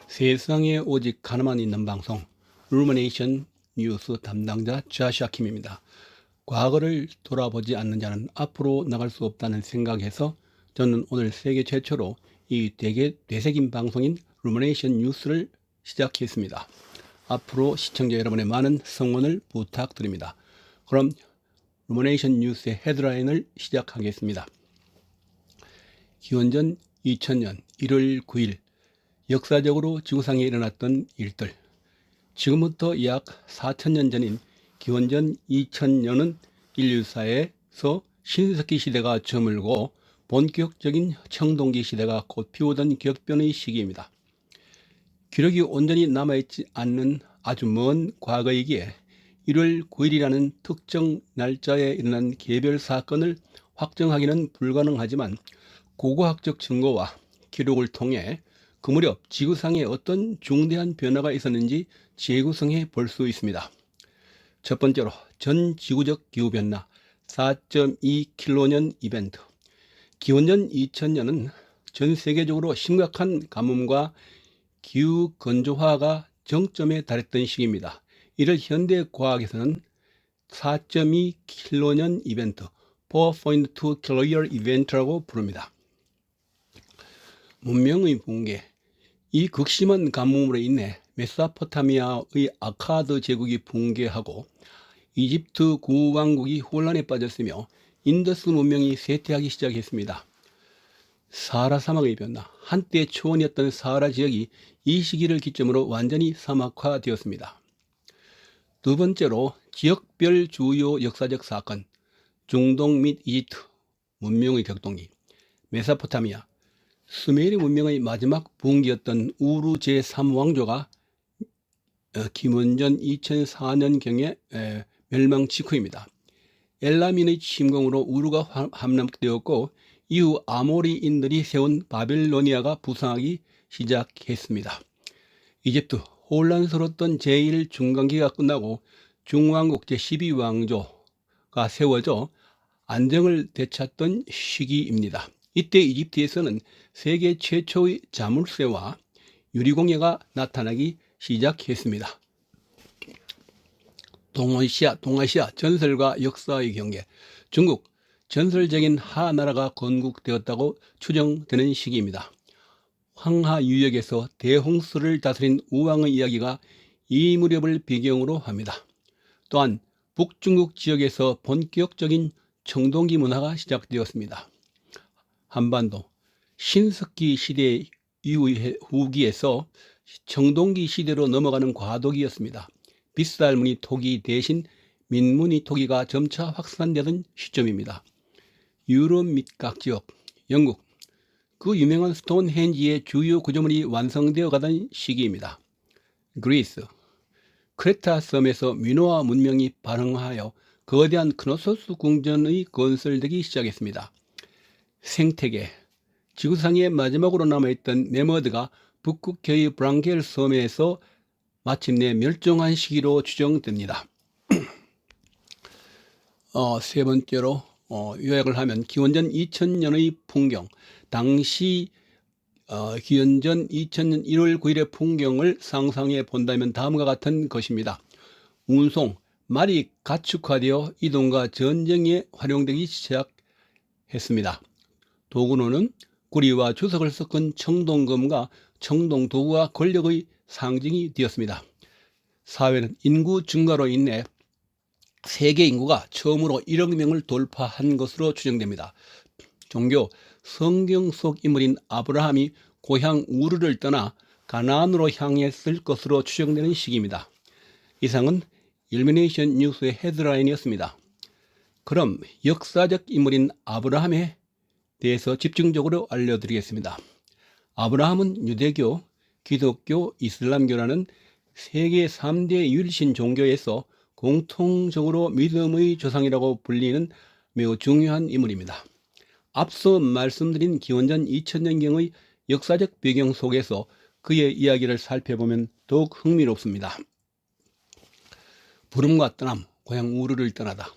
세상에 오직 하나만 있는 방송 루미네이션 뉴스 담당자 자샤킴입니다. 과거를 돌아보지 않는 자는 앞으로 나갈 수 없다는 생각에서 저는 오늘 세계 최초로 이 되새긴 방송인 루미네이션 뉴스를 시작했습니다. 앞으로 시청자 여러분의 많은 성원을 부탁드립니다. 그럼 루미네이션 뉴스의 헤드라인을 시작하겠습니다. 기원전 2000년 1월 9일 역사적으로 지구상에 일어났던 일들. 지금부터 약 4000년 전인 기원전 2000년은 인류사에서 신석기 시대가 저물고 본격적인 청동기 시대가 꽃피우던 격변의 시기입니다. 기록이 온전히 남아있지 않는 아주 먼 과거이기에 1월 9일이라는 특정 날짜에 일어난 개별 사건을 확정하기는 불가능하지만 고고학적 증거와 기록을 통해 그 무렵 지구상에 어떤 중대한 변화가 있었는지 재구성해 볼 수 있습니다. 첫 번째로 전 지구적 기후변화 4.2킬로년 이벤트. 기원전 2000년은 전 세계적으로 심각한 가뭄과 기후 건조화가 정점에 달했던 시기입니다. 이를 현대 과학에서는 4.2킬로년 이벤트 4.2킬로이어 이벤트라고 부릅니다. 문명의 붕괴. 이 극심한 가뭄으로 인해 메소포타미아의 아카드 제국이 붕괴하고 이집트 구왕국이 혼란에 빠졌으며 인더스 문명이 쇠퇴하기 시작했습니다. 사하라 사막의 변화. 한때 초원이었던 사하라 지역이 이 시기를 기점으로 완전히 사막화되었습니다. 두 번째로 지역별 주요 역사적 사건. 중동 및 이집트 문명의 격동기. 메소포타미아. 수메르 문명의 마지막 붕괴였던 우루 제3왕조가 기원전 2004년경에 멸망 직후입니다. 엘라민의 침공으로 우루가 함락되었고 이후 아모리인들이 세운 바벨로니아가 부상하기 시작했습니다. 이집트 혼란스러웠던 제1중간기가 끝나고 중왕국 제12왕조가 세워져 안정을 되찾던 시기입니다. 이때 이집트에서는 세계 최초의 자물쇠와 유리공예가 나타나기 시작했습니다. 동아시아 전설과 역사의 경계. 중국 전설적인 하나라가 건국되었다고 추정되는 시기입니다. 황하 유역에서 대홍수를 다스린 우왕의 이야기가 이 무렵을 배경으로 합니다. 또한 북중국 지역에서 본격적인 청동기 문화가 시작되었습니다. 한반도 신석기 시대 후기에서 청동기 시대로 넘어가는 과도기였습니다. 빗살무늬 토기 대신 민무늬 토기가 점차 확산되던 시점입니다. 유럽 및 각 지역, 영국, 그 유명한 스톤헨지의 주요 구조물이 완성되어 가던 시기입니다. 그리스, 크레타 섬에서 미노아 문명이 발흥하여 거대한 크노소스 궁전의 건설되기 시작했습니다. 생태계. 지구상에 마지막으로 남아있던 메머드가 북극해의 브랑겔 섬에서 마침내 멸종한 시기로 추정됩니다. 세 번째로 요약을 하면 기원전 2000년의 풍경. 당시 기원전 2000년 1월 9일의 풍경을 상상해 본다면 다음과 같은 것입니다. 운송, 말이 가축화되어 이동과 전쟁에 활용되기 시작했습니다. 도구로는 구리와 주석을 섞은 청동검과 청동도구가 권력의 상징이 되었습니다. 사회는 인구 증가로 인해 세계 인구가 처음으로 1억 명을 돌파한 것으로 추정됩니다. 종교, 성경 속 인물인 아브라함이 고향 우르를 떠나 가나안으로 향했을 것으로 추정되는 시기입니다. 이상은 일루미네이션 뉴스의 헤드라인이었습니다. 그럼 역사적 인물인 아브라함에 대해서 집중적으로 알려드리겠습니다. 아브라함은 유대교, 기독교, 이슬람교라는 세계 3대 유일신 종교에서 공통적으로 믿음의 조상이라고 불리는 매우 중요한 인물입니다. 앞서 말씀드린 기원전 2000년경의 역사적 배경 속에서 그의 이야기를 살펴보면 더욱 흥미롭습니다. 부름과 떠남, 고향 우르를 떠나다.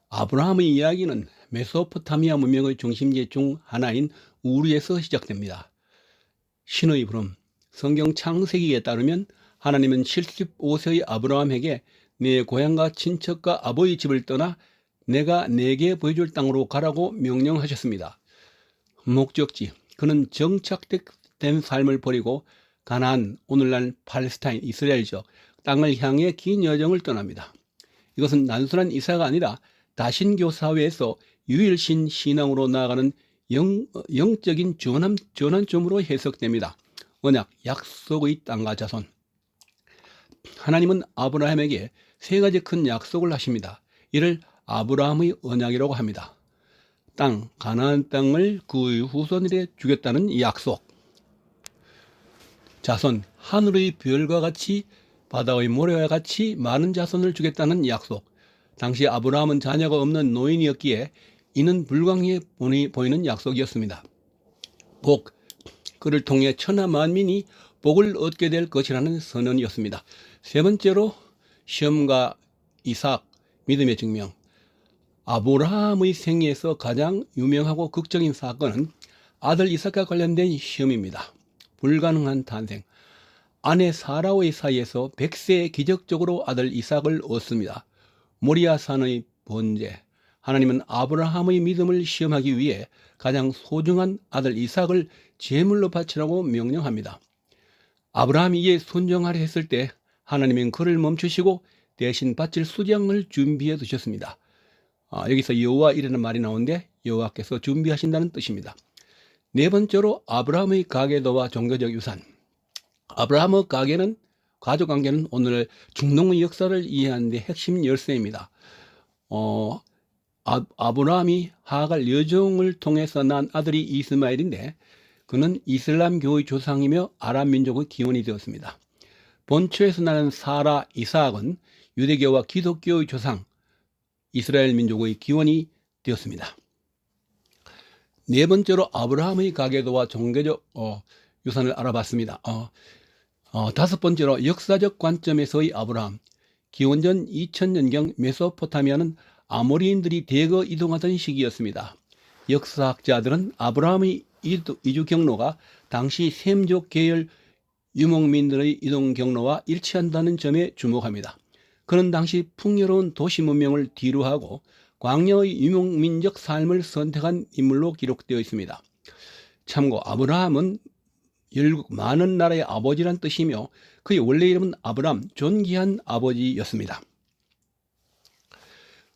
아브라함의 이야기는 메소포타미아 문명의 중심지 중 하나인 우르에서 시작됩니다. 신의 부름, 성경 창세기에 따르면 하나님은 75세의 아브라함에게 내 고향과 친척과 아버지 집을 떠나 내가 내게 보여줄 땅으로 가라고 명령하셨습니다. 목적지, 그는 정착된 삶을 버리고 가나안, 오늘날 팔레스타인, 이스라엘적 땅을 향해 긴 여정을 떠납니다. 이것은 단순한 이사가 아니라 다신교 사회에서 유일신 신앙으로 나아가는 영적인 전환점으로 해석됩니다. 언약, 약속의 땅과 자손. 하나님은 아브라함에게 세 가지 큰 약속을 하십니다. 이를 아브라함의 언약이라고 합니다. 땅, 가나안 땅을 그의 후손에게 주겠다는 약속. 자손, 하늘의 별과 같이 바다의 모래와 같이 많은 자손을 주겠다는 약속. 당시 아브라함은 자녀가 없는 노인이었기에 이는 불가능해 보이는 약속이었습니다. 복, 그를 통해 천하 만민이 복을 얻게 될 것이라는 선언이었습니다. 세 번째로 시험과 이삭, 믿음의 증명. 아브라함의 생애에서 가장 유명하고 극적인 사건은 아들 이삭과 관련된 시험입니다. 불가능한 탄생. 아내 사라의 사이에서 100세에 기적적으로 아들 이삭을 얻습니다. 모리아 산의 번제. 하나님은 아브라함의 믿음을 시험하기 위해 가장 소중한 아들 이삭을 제물로 바치라고 명령합니다. 아브라함이 이에 순종하려 했을 때 하나님은 그를 멈추시고 대신 바칠 수장을 준비해 두셨습니다. 여기서 여호와 이라는 말이 나오는데 여호와께서 준비하신다는 뜻입니다. 네 번째로 아브라함의 가계도와 종교적 유산. 아브라함의 가족관계는 오늘 중동의 역사를 이해하는 데 핵심 열쇠입니다. 아브라함이 하갈 여종을 통해서 난 아들이 이스마엘인데 그는 이슬람교의 조상이며 아랍 민족의 기원이 되었습니다. 본초에서 나는 사라, 이삭은 유대교와 기독교의 조상, 이스라엘 민족의 기원이 되었습니다. 네 번째로 아브라함의 가계도와 종교적 유산을 알아봤습니다. 다섯 번째로 역사적 관점에서의 아브라함. 기원전 2000년경 메소포타미아는 아모리인들이 대거 이동하던 시기였습니다. 역사학자들은 아브라함의 이주 경로가 당시 셈족 계열 유목민들의 이동 경로와 일치한다는 점에 주목합니다. 그는 당시 풍요로운 도시 문명을 뒤로하고 광야의 유목민적 삶을 선택한 인물로 기록되어 있습니다. 참고 아브라함은 열국 많은 나라의 아버지란 뜻이며 그의 원래 이름은 아브람, 존귀한 아버지였습니다.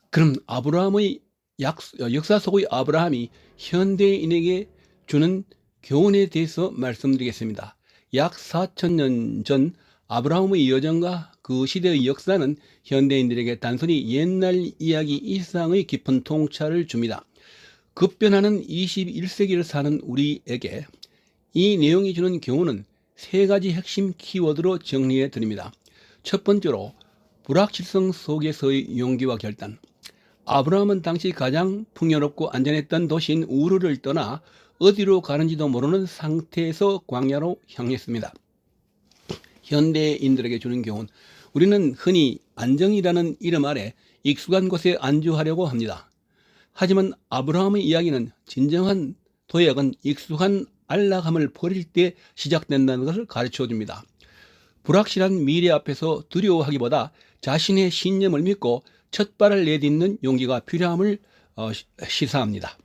그럼 아브라함의 역사 속의 아브라함이 현대인에게 주는 교훈에 대해서 말씀드리겠습니다. 약 4000년 전 아브라함의 여정과 그 시대의 역사는 현대인들에게 단순히 옛날 이야기 이상의 깊은 통찰을 줍니다. 급변하는 21세기를 사는 우리에게 이 내용이 주는 교훈은 세 가지 핵심 키워드로 정리해 드립니다. 첫 번째로 불확실성 속에서의 용기와 결단. 아브라함은 당시 가장 풍요롭고 안전했던 도시인 우르를 떠나 어디로 가는지도 모르는 상태에서 광야로 향했습니다. 현대인들에게 주는 교훈. 우리는 흔히 안정이라는 이름 아래 익숙한 곳에 안주하려고 합니다. 하지만 아브라함의 이야기는 진정한 도약은 익숙한 안락함을 버릴 때 시작된다는 것을 가르쳐 줍니다. 불확실한 미래 앞에서 두려워하기보다 자신의 신념을 믿고 첫 발을 내딛는 용기가 필요함을 시사합니다.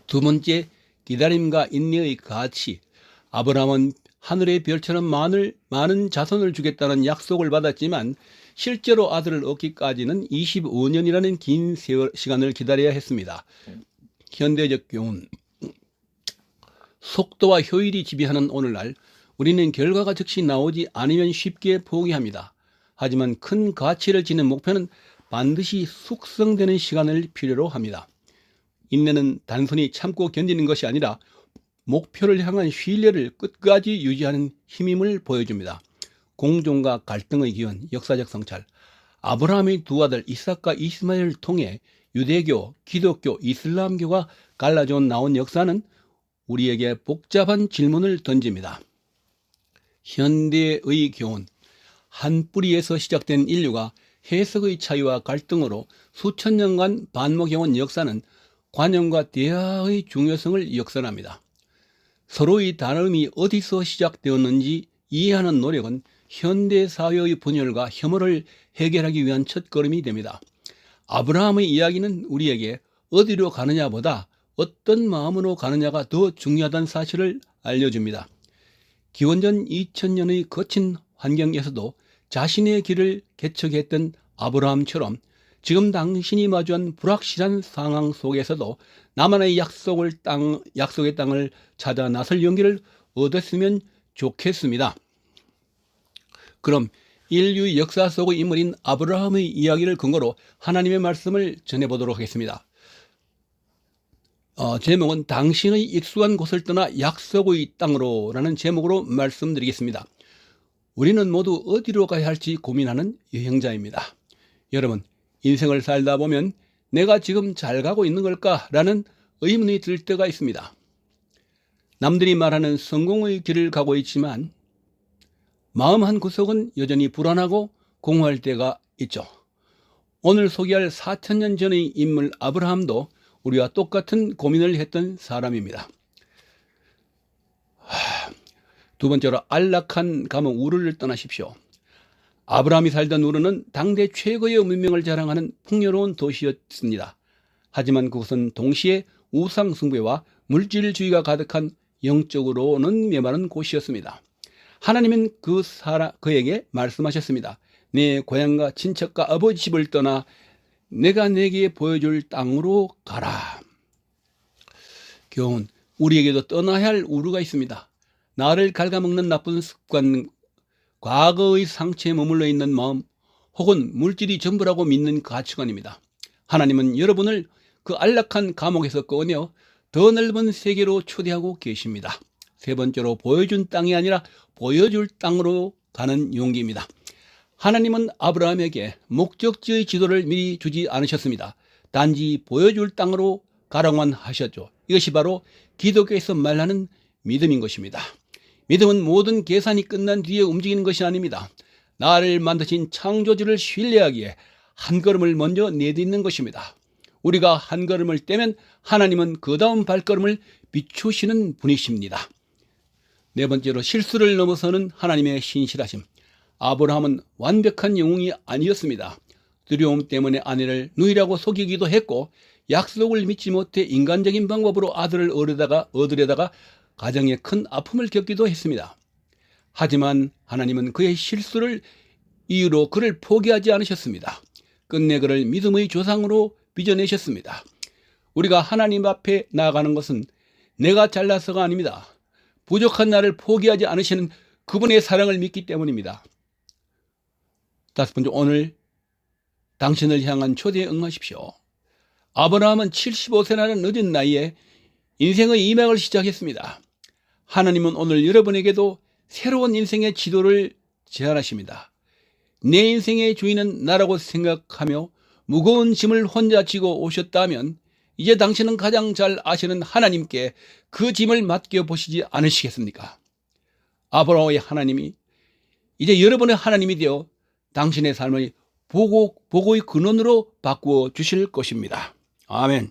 두 번째, 기다림과 인내의 가치. 아브라함은 하늘의 별처럼 많은 자손을 주겠다는 약속을 받았지만 실제로 아들을 얻기까지는 25년이라는 긴 시간을 기다려야 했습니다. 현대적 교훈. 속도와 효율이 지배하는 오늘날 우리는 결과가 즉시 나오지 않으면 쉽게 포기합니다. 하지만 큰 가치를 지닌 목표는 반드시 숙성되는 시간을 필요로 합니다. 인내는 단순히 참고 견디는 것이 아니라 목표를 향한 신뢰를 끝까지 유지하는 힘임을 보여줍니다. 공존과 갈등의 기원, 역사적 성찰. 아브라함의 두 아들 이삭과 이스마엘을 통해 유대교, 기독교, 이슬람교가 갈라져 나온 역사는 우리에게 복잡한 질문을 던집니다. 현대의 교훈. 한 뿌리에서 시작된 인류가 해석의 차이와 갈등으로 수천 년간 반목해온 역사는 관용과 대화의 중요성을 역설합니다. 서로의 다름이 어디서 시작되었는지 이해하는 노력은 현대 사회의 분열과 혐오를 해결하기 위한 첫걸음이 됩니다. 아브라함의 이야기는 우리에게 어디로 가느냐보다 어떤 마음으로 가느냐가 더 중요하다는 사실을 알려줍니다. 기원전 2000년의 거친 환경에서도 자신의 길을 개척했던 아브라함처럼 지금 당신이 마주한 불확실한 상황 속에서도 나만의 약속의 땅을 찾아 나설 용기를 얻었으면 좋겠습니다. 그럼 인류 역사 속의 인물인 아브라함의 이야기를 근거로 하나님의 말씀을 전해보도록 하겠습니다. 제목은 당신의 익숙한 곳을 떠나 약속의 땅으로 라는 제목으로 말씀드리겠습니다. 우리는 모두 어디로 가야 할지 고민하는 여행자입니다. 여러분, 인생을 살다 보면 내가 지금 잘 가고 있는 걸까? 라는 의문이 들 때가 있습니다. 남들이 말하는 성공의 길을 가고 있지만 마음 한구석은 여전히 불안하고 공허할 때가 있죠. 오늘 소개할 4000년 전의 인물 아브라함도 우리와 똑같은 고민을 했던 사람입니다. 두 번째로 안락한 감옥 우르를 떠나십시오. 아브라함이 살던 우르는 당대 최고의 문명을 자랑하는 풍요로운 도시였습니다. 하지만 그것은 동시에 우상숭배와 물질주의가 가득한 영적으로는 메마른 곳이었습니다. 하나님은 그에게 말씀하셨습니다. 내 고향과 친척과 아버지 집을 떠나 내가 내게 보여줄 땅으로 가라. 교훈, 우리에게도 떠나야 할 우르가 있습니다. 나를 갉아먹는 나쁜 습관, 과거의 상처에 머물러 있는 마음, 혹은 물질이 전부라고 믿는 가치관입니다. 하나님은 여러분을 그 안락한 감옥에서 꺼내어 더 넓은 세계로 초대하고 계십니다. 세 번째로 보여준 땅이 아니라 보여줄 땅으로 가는 용기입니다. 하나님은 아브라함에게 목적지의 지도를 미리 주지 않으셨습니다. 단지 보여줄 땅으로 가라고만 하셨죠. 이것이 바로 기독교에서 말하는 믿음인 것입니다. 믿음은 모든 계산이 끝난 뒤에 움직이는 것이 아닙니다. 나를 만드신 창조주를 신뢰하기에 한 걸음을 먼저 내딛는 것입니다. 우리가 한 걸음을 떼면 하나님은 그 다음 발걸음을 비추시는 분이십니다. 네 번째로 실수를 넘어서는 하나님의 신실하심. 아브라함은 완벽한 영웅이 아니었습니다. 두려움 때문에 아내를 누이라고 속이기도 했고 약속을 믿지 못해 인간적인 방법으로 아들을 얻으려다가 가정에 큰 아픔을 겪기도 했습니다. 하지만 하나님은 그의 실수를 이유로 그를 포기하지 않으셨습니다. 끝내 그를 믿음의 조상으로 빚어내셨습니다. 우리가 하나님 앞에 나아가는 것은 내가 잘나서가 아닙니다. 부족한 나를 포기하지 않으시는 그분의 사랑을 믿기 때문입니다. 다섯 번째, 오늘 당신을 향한 초대에 응하십시오. 아브라함은 75세라는 늦은 나이에 인생의 이막을 시작했습니다. 하나님은 오늘 여러분에게도 새로운 인생의 지도를 제안하십니다. 내 인생의 주인은 나라고 생각하며 무거운 짐을 혼자 지고 오셨다면 이제 당신은 가장 잘 아시는 하나님께 그 짐을 맡겨보시지 않으시겠습니까? 아브라함의 하나님이 이제 여러분의 하나님이 되어 당신의 삶을 보고의 근원으로 바꾸어 주실 것입니다. 아멘.